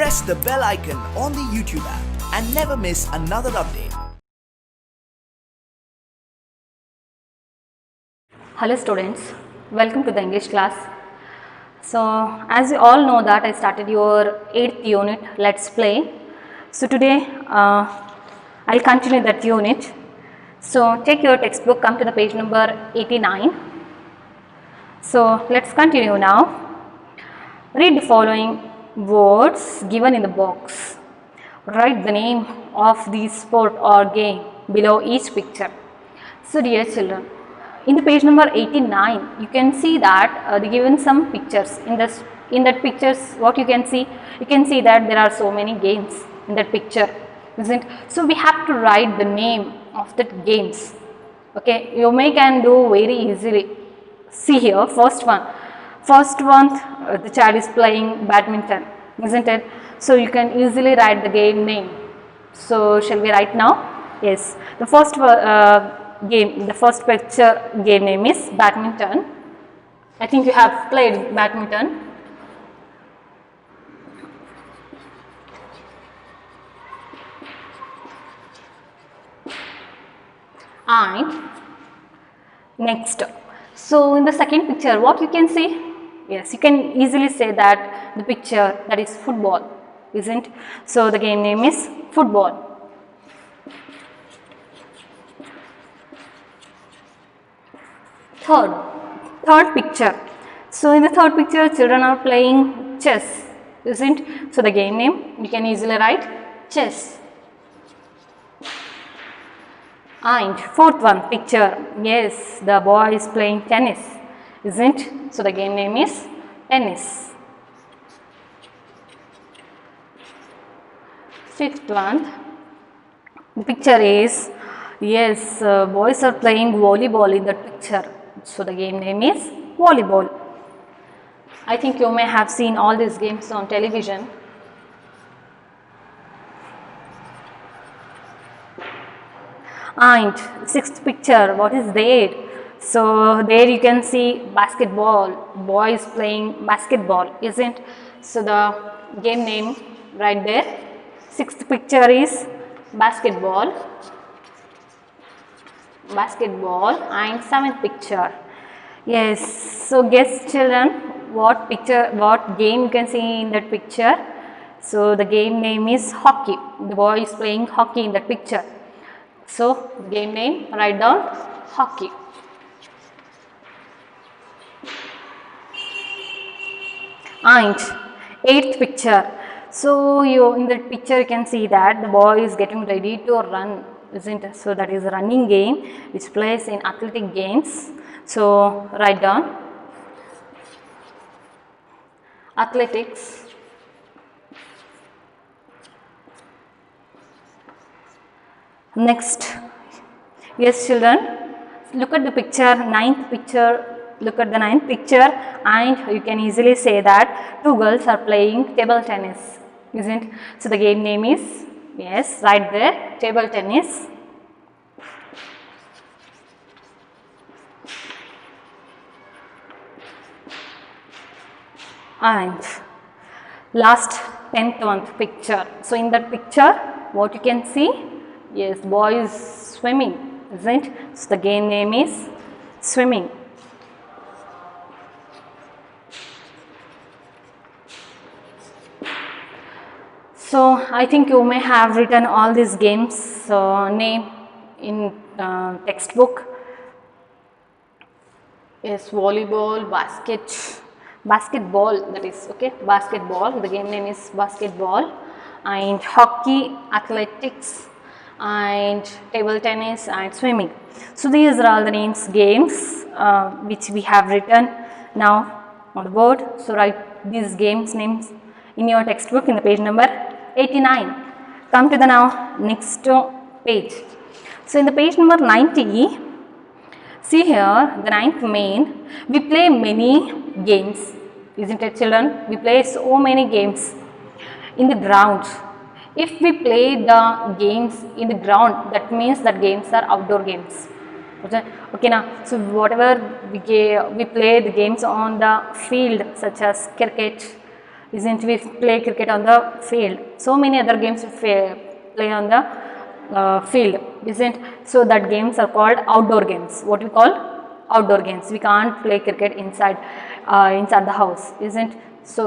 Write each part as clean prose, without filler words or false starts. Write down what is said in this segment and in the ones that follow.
press the bell icon on the YouTube app and never miss another update. Hello students, welcome to the English class. So as you all know that I started your 8th unit, Let's Play. So today I'll continue that unit. So take your textbook, come to the page number 89. So let's continue now. Read the following words given in the box. Write the name of the sport or game below each picture. So dear children, in the page number 89, you can see that they given some pictures. In that pictures, what you can see that there are so many games in that picture, isn't? So we have to write the name of that games. Okay, you can do very easily. See here, first one, the child is playing badminton, isn't it? So you can easily write the game name. So shall we write now? Yes, the first game, the first picture game name is badminton. I think you have played badminton. And next, so in the second picture, what you can see? Yes, you can easily say that the picture, that is football, isn't? So the game name is football. Third picture. So in the third picture, children are playing chess, isn't? So the game name, you can easily write chess. And fourth one picture, yes, the boy is playing tennis, isn't? So the game name is tennis. Fifth one, the picture is, yes, boys are playing volleyball in that picture. So the game name is volleyball. I think you may have seen all these games on television. And sixth picture, what is there? So there you can see basketball, boys playing basketball, isn't? So the game name right there. Sixth picture is basketball. And seventh picture, yes, so guess children what game you can see in that picture. So the game name is hockey. The boy is playing hockey in that picture. So the game name, write down hockey. And eighth picture, so in that picture you can see that the boy is getting ready to run, isn't it? So that is a running game which plays in athletic games. So write down athletics. Next, yes children, look at the picture, ninth picture. Look at the ninth picture and you can easily say that two girls are playing table tennis, isn't? So the game name is, yes, right there, table tennis. And last 10th one picture. So in that picture, what you can see? Yes, boy is swimming, isn't? So the game name is swimming. So I think you may have written all these games name in textbook. Yes, volleyball, basketball, that is, okay, basketball, the game name is basketball, and hockey, athletics, and table tennis and swimming. So these are all the games which we have written now on the board. So write these games names in your textbook in the page number 89. Come to the now next page. So in the page number 90, see here the ninth main, we play many games, isn't it children? We play so many games in the ground. If we play the games in the ground, that means that games are outdoor games. Okay now, so whatever we play the games on the field such as cricket, isn't we play cricket on the field. So many other games we play on the field, isn't? So that games are called outdoor games. What we call outdoor games. We can't play cricket inside the house, isn't? So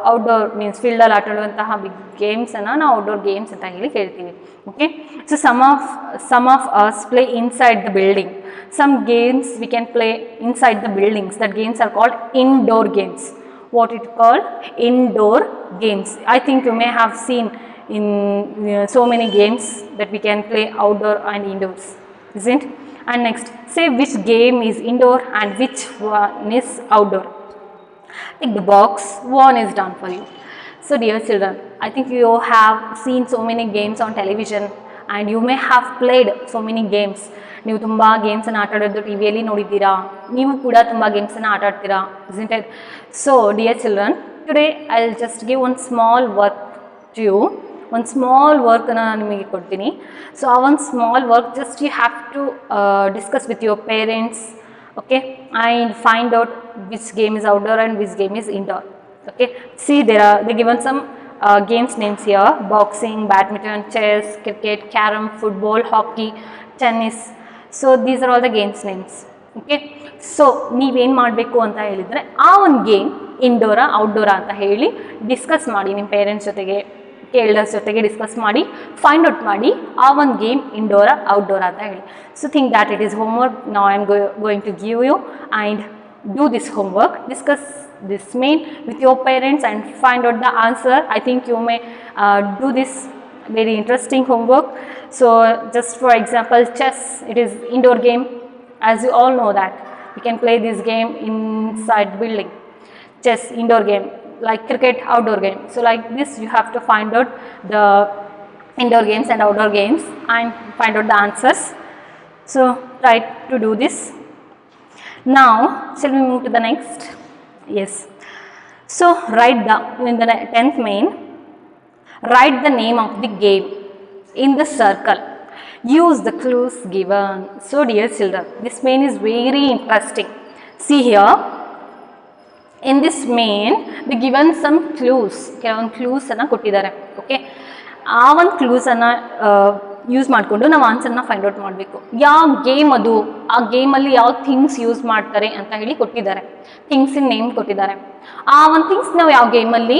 outdoor means field ಅಲ್ಲಿ ಆಟಾಡುವಂತಹ big games ಅನ್ನು ನಾವು outdoor games ಅಂತ ಹೇಳಿ ಹೇಳ್ತೀವಿ. Okay, so some of us play inside the building. Some games we can play inside the buildings. That games are called indoor games. What it called? Indoor games. I think you may have seen in so many games that we can play outdoor and indoors, isn't? And next, say which game is indoor and which one is outdoor. Tick the box. One is done for you. So dear children, I think you have seen so many games on television and you may have played so many games. ನೀವು ತುಂಬ ಗೇಮ್ಸನ್ನು ಆಟ ಆಡೋದು T ವಿಯಲ್ಲಿ ನೋಡಿದ್ದೀರಾ, ನೀವು ಕೂಡ ತುಂಬ ಗೇಮ್ಸನ್ನು ಆಟ ಆಡ್ತೀರಾ, isn't it? So dear children, today I'll just give one small work to you. ಒಂದು ಸ್ಮಾಲ್ ವರ್ಕನ್ನು ನಾನು ನಿಮಗೆ ಕೊಡ್ತೀನಿ. ಸೊ ಆ ಒಂದು small work just you have to discuss with your parents, okay, and find out which game is outdoor and which game is indoor. Okay, see they given some games names here: boxing, badminton, chess, cricket, carom, football, hockey, tennis. So these are all the games names. Okay, so ನೀವೇನು ಮಾಡಬೇಕು ಅಂತ ಹೇಳಿದರೆ ಆ ಒಂದು game ಇಂಡೋರಾ ಔಟ್ಡೋರಾ ಅಂತ ಹೇಳಿ discuss ಮಾಡಿ ನಿಮ್ಮ ಪೇರೆಂಟ್ಸ್ ಜೊತೆಗೆ, ಎಲ್ಡರ್ಸ್ ಜೊತೆಗೆ ಡಿಸ್ಕಸ್ ಮಾಡಿ ಫೈಂಡ್ ಔಟ್ ಮಾಡಿ ಆ ಒಂದು ಗೇಮ್ ಇಂಡೋರಾ ಔಟ್ಡೋರಾ ಅಂತ ಹೇಳಿ. So think that it is homework. Now I am going to give you and do this homework. Discuss this main with your parents and find out the answer. I think you may do this very interesting homework. So just for example, chess, it is indoor game, as you all know that you can play this game inside building. Chess indoor game, like cricket outdoor game. So like this you have to find out the indoor games and outdoor games and find out the answers. So try to do this. Now shall we move to the next? Yes, so write down in the 10th main, write the name of the game in the circle. Use the clues given. So dear children, this main is very interesting. See here, in this main they given some clues. ಕೆಲವೊಂದು clues ಅನ್ನು ಕೊಟ್ಟಿದ್ದಾರೆ. Okay, ಆ ಒಂದು clues ಅನ್ನು use ಮಾಡಿಕೊಂಡು ನಾವು ಆನ್ಸರ್ನ find out ಮಾಡಬೇಕು. ಯಾವ ಗೇಮ್ ಅದು, ಆ ಗೇಮಲ್ಲಿ ಯಾವ ಥಿಂಗ್ಸ್ ಯೂಸ್ ಮಾಡ್ತಾರೆ ಅಂತ ಹೇಳಿ ಕೊಟ್ಟಿದ್ದಾರೆ. ಥಿಂಗ್ಸಿನ ನೇಮ್ ಕೊಟ್ಟಿದ್ದಾರೆ. ಆ ಒಂದು ಥಿಂಗ್ಸ್ ನಾವು ಯಾವ ಗೇಮಲ್ಲಿ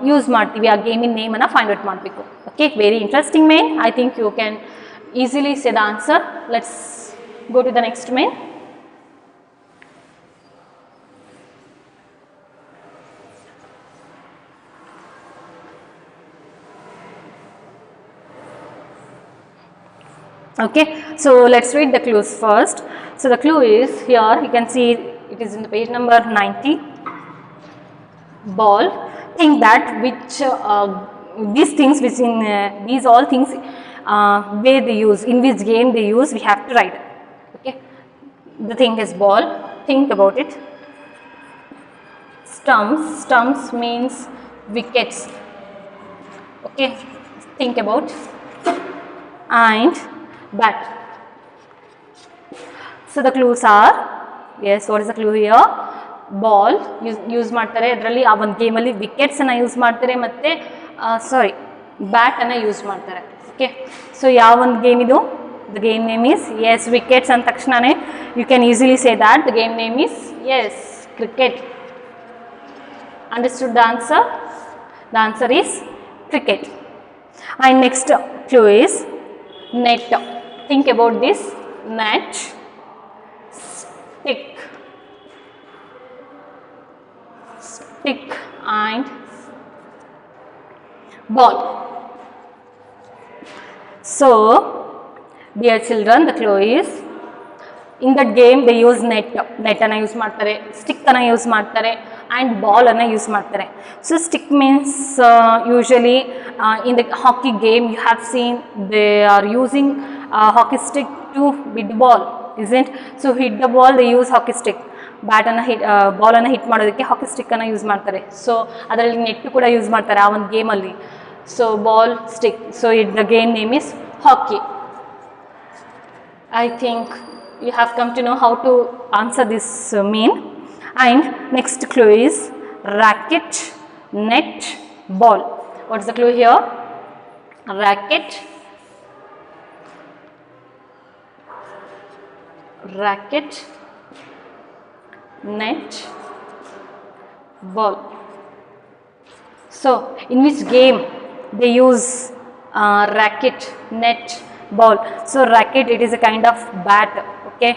ಯೂಸ್ ಮಾಡ್ತೀವಿ, ಆ ಗೇಮಿನ ನೇಮನ್ನು ಫೈಂಡ್ ಔಟ್ ಮಾಡಬೇಕು. Okay, very interesting main. I think you can easily say the answer. Let's go to the next main. Okay, so let's read the clues first. So the clue is here, you can see it is in the page number 90. Ball. Think that which these things which in these all things where they use, in which game they use, we have to write. Okay, the thing is ball. Think about it. Stumps means wickets. Okay, think about. And bat. So the clues are, yes, what is the clue here? ಬಾಲ್ use ಮಾಡ್ತಾರೆ, ಅದರಲ್ಲಿ ಆ ಒಂದು ಗೇಮಲ್ಲಿ ವಿಕೆಟ್ಸನ್ನು use ಮಾಡ್ತಾರೆ ಮತ್ತು ಬ್ಯಾಟನ್ನು ಯೂಸ್ ಮಾಡ್ತಾರೆ. ಓಕೆ, ಸೊ ಯಾವ ಒಂದು ಗೇಮ್ ಇದು? The game name is, yes, wickets ಅಂದ ತಕ್ಷಣವೇ you can easily say that the game name is, yes, cricket. Understood the answer? The answer is cricket. And next clue is net. Think about this: net, stick, and ball. So dear children, the clue is, in that game they use net ಅನ್ನು use ಮಾಡ್ತಾರೆ, stick ಅನ್ನು use ಮಾಡ್ತಾರೆ and ball ಅನ್ನು use ಮಾಡ್ತಾರೆ. So stick means usually in the hockey game you have seen they are using hockey stick to hit the ball, isn't? So hit the ball they use hockey stick. Bat ಅನ್ನು ball ಅನ್ನು hit ಮಾಡೋದಕ್ಕೆ hockey stick ಅನ್ನು use ಮಾಡ್ತಾರೆ. So ಅದರಲ್ಲಿ net ಕೂಡ use ಮಾಡ್ತಾರೆ ಆ ಒಂದು ಗೇಮಲ್ಲಿ. So ball, stick, so the game name is hockey. I think you have come to know how to answer this mean. And next clue is racket, net, ball. What's the clue here? Racket, net, ball. So in which game they use racket, net, ball? So racket, it is a kind of bat, okay,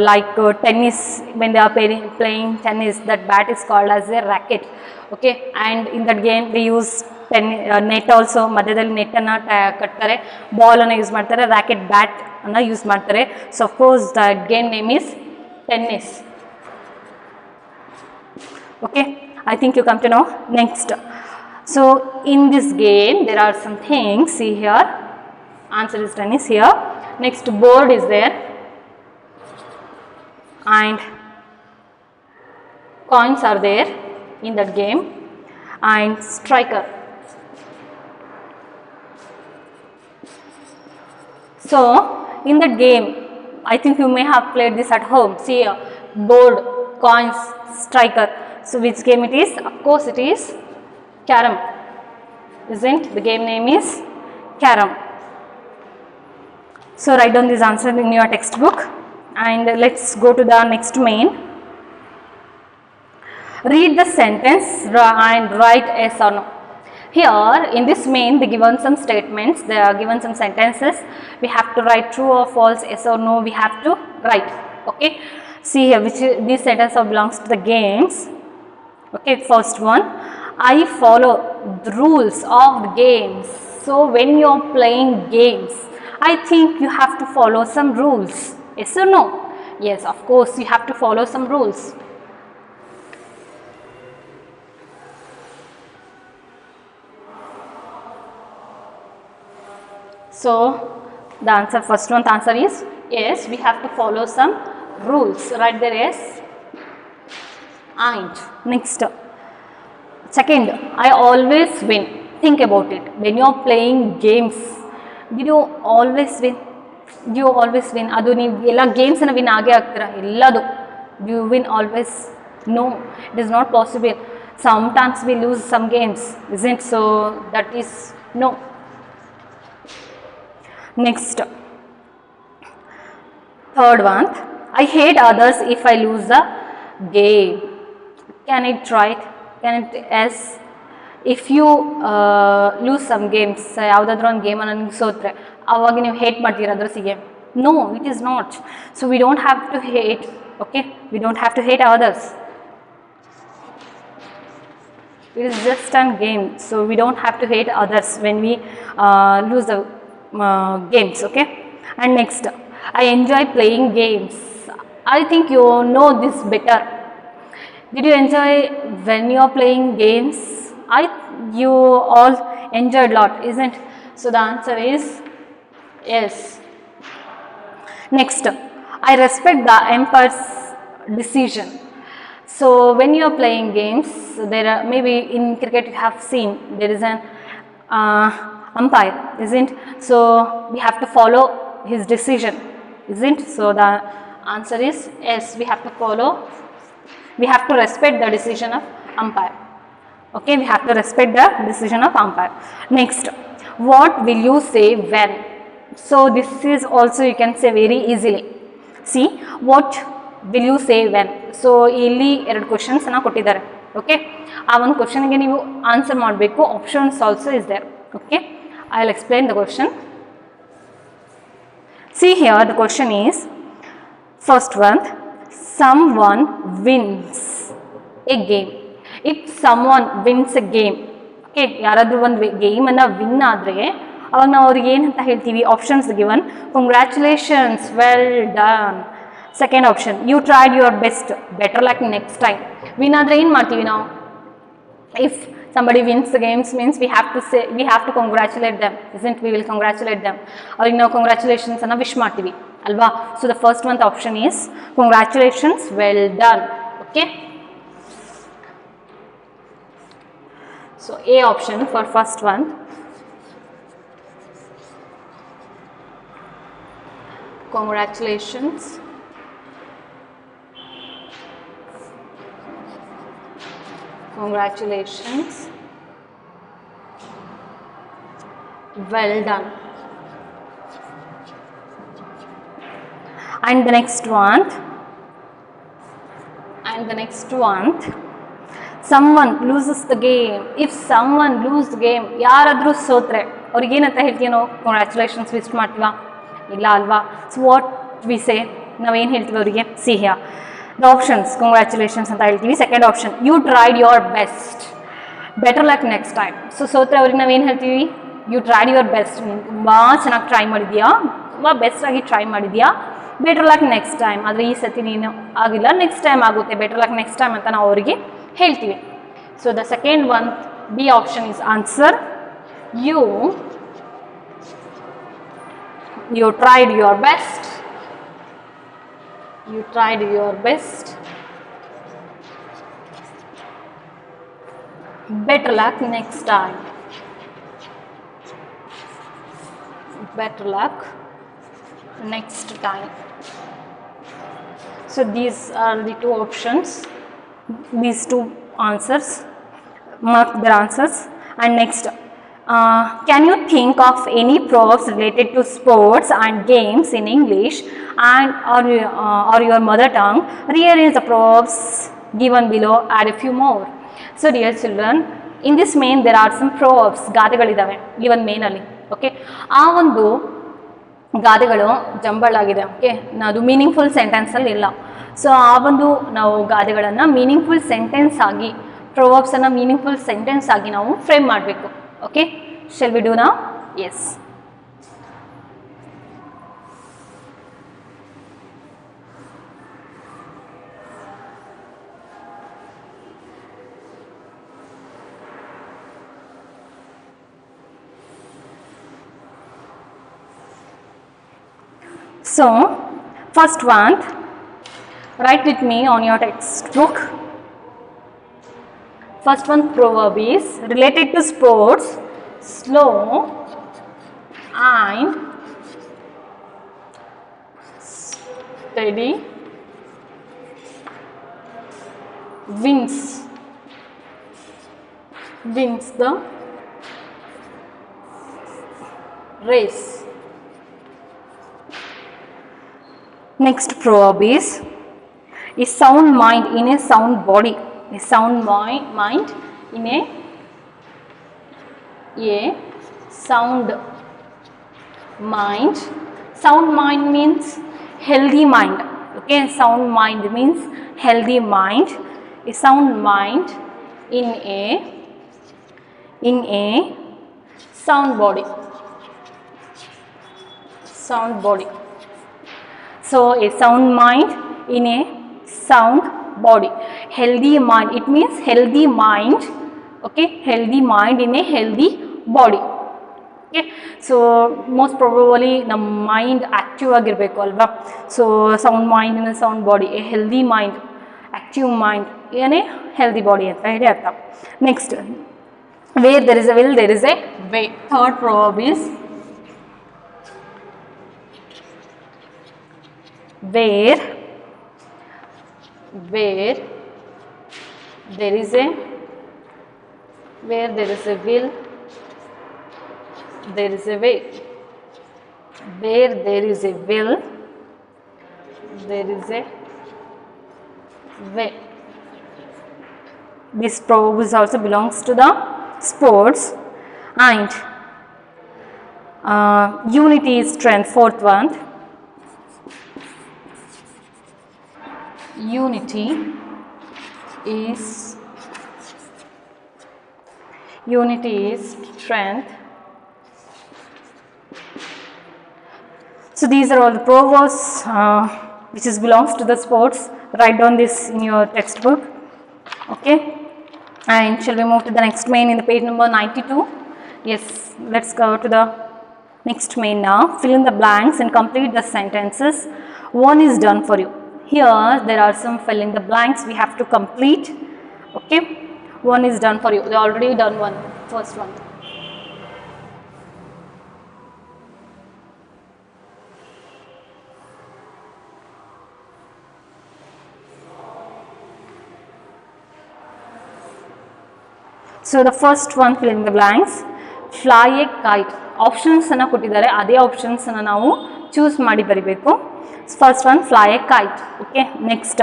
like tennis. When they are playing tennis, that bat is called as a racket, okay. And in that game they use net also, ಮಧ್ಯದಲ್ಲಿ net ಅನ್ನು ಕಟ್ತಾರೆ, ball ಅನ್ನು use ಮಾಡ್ತಾರೆ, racket bat ಅನ್ನು use ಮಾಡ್ತಾರೆ. So of course the game name is tennis. Okay, I think you come to know. Next, so in this game there are some things. See here, answer is tennis here. Next, board is there and coins are there in that game, and striker. So in that game, I think you may have played this at home. See here, board, coins, striker. So which game it is? Of course it is carom, isn't? The game name is carom. So write down this answer in your textbook, and let's go to the next main. Read the sentence and write yes or no. Here in this main they given some statements, they are given some sentences. We have to write true or false, yes or no, we have to write. Okay, see here, which this sentence belongs to the games. Okay, first one, I follow the rules of the games. So when you are playing games, I think you have to follow some rules. Yes or no? Yes, of course you have to follow some rules. So the answer, first one, the answer is yes, we have to follow some rules. Write there yes. And next, second, I always win. Think about it. When you are playing games, did you always win? Do you always win? Adu ನೀವು ಎಲ್ಲ games ಅನ್ನು win ಆಗೇ ಆಗ್ತೀರಾ ಎಲ್ಲದು. Do you win always? No, it is not possible. Sometimes we lose some games, isn't? So that is no. Next, third one, I hate others if I lose the game. Can it try it? Can it yes? If you lose some games, ಯಾವುದಾದ್ರೂ ಒಂದು ಗೇಮನ್ನು ನೀವು ಸೋತ್ರೆ ಆವಾಗ ನೀವು hate ಮಾಡ್ತೀರಾ ಅದರ್ಸಿಗೆ? No, it is not. So we don't have to hate, okay? We don't have to hate others. It is just a game, so we don't have to hate others when we lose the games, okay? And next, I enjoy playing games. I think you know this better. Did you enjoy when you are playing games? You all enjoyed a lot, isn't? So the answer is yes. Next, I respect the umpire's decision. So when you are playing games, there are, maybe in cricket you have seen there is an umpire, isn't? So we have to follow his decision, isn't? So the answer is yes, we have to follow, we have to respect the decision of umpire. Okay, we have to respect the decision of umpire. Next, what will you say when? So this is also you can say very easily. See, what will you say when? So ಇಲ್ಲಿ ಎರಡು questions ಅನ್ನು ಕೊಟ್ಟಿದ್ದಾರೆ. Okay, ಆ ಒಂದು ಕ್ವಶನ್ಗೆ ನೀವು answer ಮಾಡಬೇಕು. Options also is there. Okay, I will explain the question. See here, the question is, first one, someone wins a game. If someone wins a game, okay, ಯಾರಾದರೂ ಒಂದು ಗೇಮನ್ನು ವಿನ್ ಆದರೆ ಅವಾಗ ನಾವು ಅವ್ರಿಗೆ ಏನಂತ ಹೇಳ್ತೀವಿ? Options given, congratulations, well done. Second option, you tried your best, better luck next time. Win ಆದರೆ ಏನು ಮಾಡ್ತೀವಿ ನಾವು? If somebody wins the games means we have to say, we have to congratulate them, isn't? We will congratulate them. Or you know, congratulations anna wish ಮಾಡ್ತೀವಿ ಅಲ್ವಾ? So the first one, the option is congratulations, well done. Okay, so A option for first one. Congratulations, Congratulations. Well done. And the next one. Someone loses the game. If someone loses the game, ಯಾರಾದರೂ ಸೋತ್ರೆ ಅವ್ರಿಗೆ ಏನಂತ ಹೇಳ್ತೀವಿ ನಾವು? Congratulations wish ಮಾಡ್ತೀವಾ? ಇಲ್ಲ ಅಲ್ವಾ? So what we say, ನಾವೇನು ಹೇಳ್ತೀವಿ ಅವರಿಗೆ? See here the options. Congratulations ಅಂತ ಹೇಳ್ತೀವಿ. Second option, you tried your best, better luck next time. So ಸೋತ್ರೆ ಅವ್ರಿಗೆ ನಾವೇನು ಹೇಳ್ತೀವಿ? ಯು ಟ್ರೈಡ್ ಯುವರ್ ಬೆಸ್ಟ್, ತುಂಬ ಚೆನ್ನಾಗಿ ಟ್ರೈ ಮಾಡಿದ್ಯಾ, ತುಂಬ ಬೆಸ್ಟಾಗಿ ಟ್ರೈ ಮಾಡಿದ್ಯಾ, ಬೆಟರ್ ಲಕ್ ನೆಕ್ಸ್ಟ್ ಟೈಮ್. ಆದರೆ ಈ ಸತಿ ನೀನು ಆಗಿಲ್ಲ, ನೆಕ್ಸ್ಟ್ ಟೈಮ್ ಆಗುತ್ತೆ, ಬೆಟರ್ ಲಕ್ ನೆಕ್ಸ್ಟ್ ಟೈಮ್ ಅಂತ ನಾವು ಅವರಿಗೆ ಹೇಳ್ತೀವಿ. So the second one, B option is answer. You tried your best, you tried your best, better luck next time, better luck next time. So these are the two options, these two answers, mark their answers. And next, can you think of any proverbs related to sports and games in English and or your mother tongue? Rearrange the proverbs given below, add a few more. So dear children, in this main there are some proverbs, ಗಾದೆಗಳಿದಾವೆ given main ಅಲ್ಲಿ. Okay, ಆ ಒಂದು ಗಾದೆಗಳು jumble ಆಗಿದೆ. Okay, ಅದು meaningful ಸೆಂಟೆನ್ಸಲ್ಲಿ ಇಲ್ಲ. So ಆ ಒಂದು ನಾವು ಗಾದೆಗಳನ್ನು meaningful sentence ಆಗಿ, ಪ್ರೊವರ್ಬ್ಸನ್ನು ಮೀನಿಂಗ್ಫುಲ್ ಸೆಂಟೆನ್ಸ್ ಆಗಿ ನಾವು ಫ್ರೇಮ್ ಮಾಡಬೇಕು. Okay, shall we do now? Yes. So first one, write with me on your textbook. First one proverb is related to sports, slow and steady wins the race. Next proverb is a sound mind in a sound body. A sound mind in a sound mind. Sound mind means healthy mind. Okay, sound mind means healthy mind. A sound mind in a sound body. Sound body. So a sound mind in a sound body. Healthy mind, it means healthy mind. Okay, healthy mind in a healthy body. Okay, so most probably ನಮ್ಮ mind active ಆಗಿರಬೇಕು ಅಲ್ವಾ? So sound mind in sound body, A healthy mind, active mind, ಏನೇ healthy body ಅಂತ ಹೇಳಿ ಅರ್ಥ. Next, where there is A will there is A way. Third proverb is where there is a will, there is a way. Where there is a will, there is a way. This proverb also belongs to the sports. And unity is strength. Fourth one, unity is strength. So these are all the proverbs which belongs to the sports. Write down this in your textbook. Okay, and shall we move to the next main in the page number 92? Yes, let's go to the next main now. Fill in the blanks and complete the sentences. One is done for you. Here there are some fill in the blanks we have to complete. Okay, one is done for you. They already done one, first one. So the first one fill in the blanks. Fly a kite. ಆಪ್ಷನ್ಸನ್ನು ಕೊಟ್ಟಿದ್ದಾರೆ, ಅದೇ ಆಪ್ಷನ್ಸನ್ನು ನಾವು choose ಮಾಡಿ ಬರಿಬೇಕು. First one fly a kite. Okay, next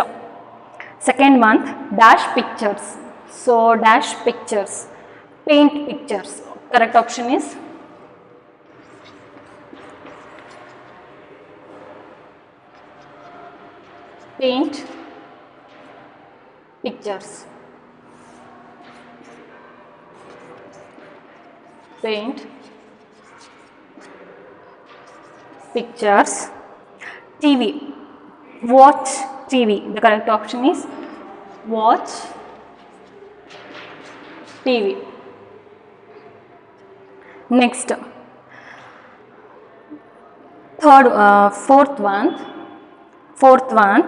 second one dash pictures. So dash pictures, paint pictures. Correct option is paint pictures. Paint pictures. TV. Watch TV. The correct option is watch TV. Next, fourth one,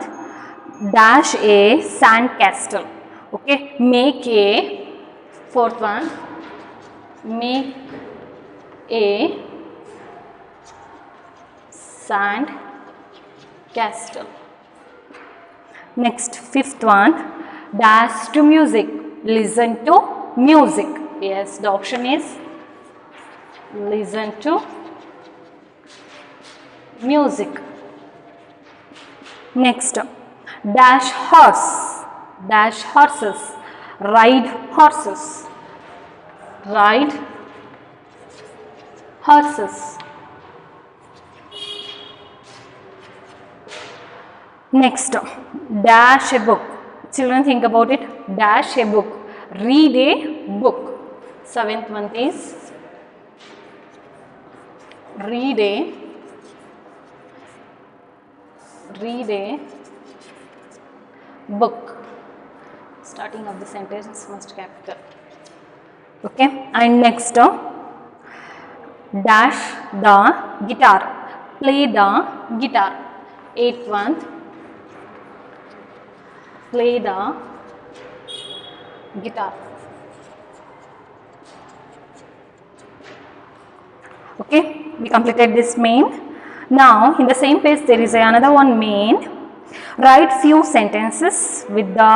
dash a sand castle. Okay, make a, fourth one, make a sand castle. Next, fifth one, dash to music. Listen to music. Yes, the option is listen to music. Next, dash horse. Dash horses. Ride horses. Ride horses. Next, dash a book. Children, think about it. Dash a book. Read a book. Seventh one is read a book. Starting of the sentence must capital. Okay, and next, dash the guitar. Play the guitar. Eighth one, play the guitar. Okay, we completed this main. Now in the same page there is another one main. Write few sentences with the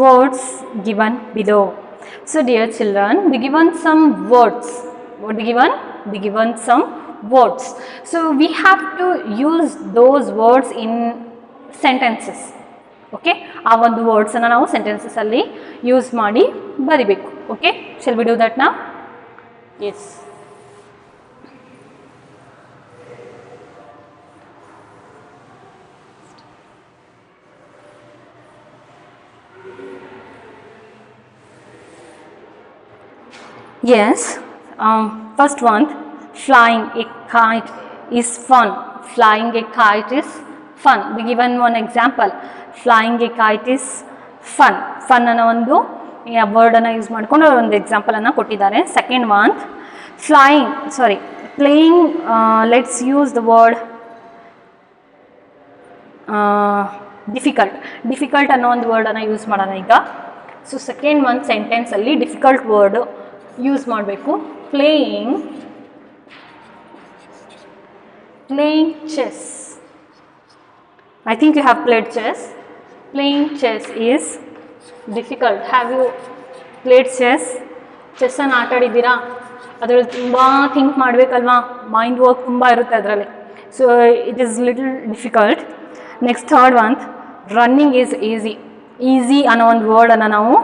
words given below. So dear children, we given some words. What we given? We given some words. So we have to use those words in sentences. Okay, ಆ ಒಂದು words ಅನ್ನು ನಾವು sentences ಅಲ್ಲಿ use ಮಾಡಿ ಬರಿಬೇಕು. Okay, shall we do that now? Yes. Yes, first one, flying a kite is fun. Flying a kite is fun. We given one example. Flying a kite is fun. Fun ಅನ್ನೋ ಒಂದು word ಅನ್ನು use ಮಾಡಿಕೊಂಡು ಒಂದು example ಅನ್ನು ಕೊಟ್ಟಿದ್ದಾರೆ. Second one, playing. Let's use the word difficult ಅನ್ನೋ ಒಂದು word ಅನ್ನು ಯೂಸ್ ಮಾಡೋಣ ಈಗ. ಸೊ ಸೆಕೆಂಡ್ ಒನ್ ಸೆಂಟೆನ್ಸ್ ಅಲ್ಲಿ ಡಿಫಿಕಲ್ಟ್ ವರ್ಡ್ ಯೂಸ್ ಮಾಡಬೇಕು. Playing chess. I think you have played chess. Playing chess is difficult. Have you played chess? Chess ಅನ್ನು ಆಟ ಆಡಿದ್ದೀರಾ? ಅದರಲ್ಲಿ ತುಂಬ ಥಿಂಕ್ ಮಾಡಬೇಕಲ್ವಾ, ಮೈಂಡ್ ವರ್ಕ್ ತುಂಬ ಇರುತ್ತೆ ಅದರಲ್ಲಿ. So it is little difficult. Next third one, running is easy ಅನ್ನೋ ಒಂದು ವರ್ಡನ್ನು ನಾವು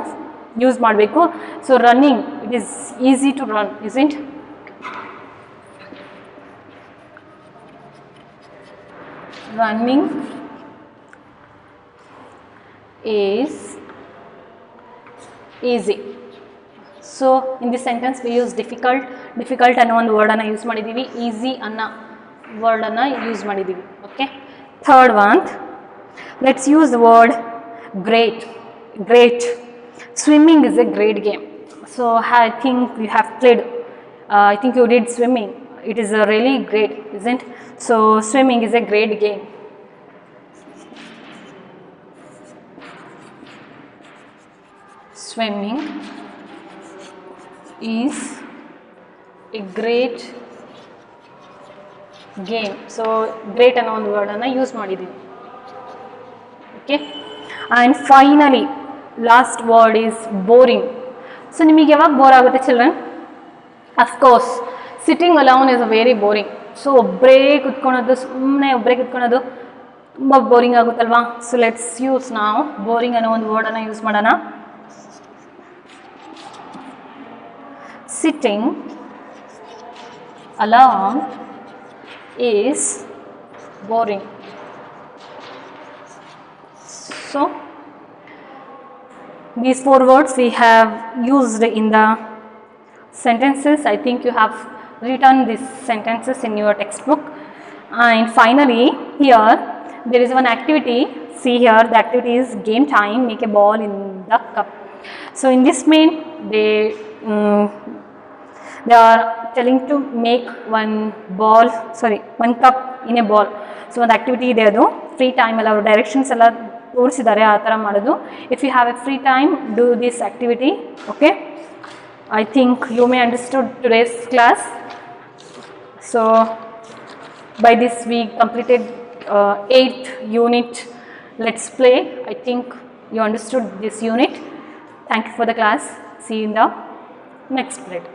ಯೂಸ್ ಮಾಡಬೇಕು. So running, it is easy to run, isn't? Running is easy. So in this sentence we use difficult ಅನ್ನೋ ಒಂದು ವರ್ಡ್ ಅನ್ನು use ಮಾಡಿದ್ದೀವಿ, easy ಅನ್ನೋ ವರ್ಡ್ ಅನ್ನು ಯೂಸ್ ಮಾಡಿದ್ದೀವಿ. Okay, third one, let's use the word great. Swimming is a great game. So I think you have played, I think you did swimming. It is a really great, isn't? So swimming is a great game. Swimming is a great game. So great ಅನ್ನೋ ಒಂದು word ಅನ್ನು use ಮಾಡಿದ್ದೀವಿ. Okay, and finally last word is boring. So ನಿಮಗೆ ಯಾವಾಗ bore ಆಗುತ್ತೆ children? Of course sitting alone is a very boring. So ಒಬ್ಬರೇ ಕುತ್ಕೊಳೋದು ತುಂಬ ಬೋರಿಂಗ್ ಆಗುತ್ತಲ್ವಾ? ಸೊ ಲೆಟ್ಸ್ ಯೂಸ್ ನಾವು ಬೋರಿಂಗ್ ಅನ್ನೋ ಒಂದು ವರ್ಡನ್ನು ಯೂಸ್ ಮಾಡೋಣ. Sitting alone is boring. So these 4 words we have used in the sentences. I think you have written these sentences in your textbook. And finally here there is one activity. See here, the activity is game time. Make a ball in the cup. So in this main they are telling to make one cup in a ball. So ಒಂದು activity ಇದೆ, ಅದು free time ಎಲ್ಲ ಅವರು directions ಎಲ್ಲ ತೋರಿಸಿದ್ದಾರೆ ಆ ಥರ ಮಾಡೋದು. If you have a free time, do this activity. Okay, I think you may understood today's class. So by this we completed 8th unit. Let's play. I think you understood this unit. Thank you for the class. See you in the next period.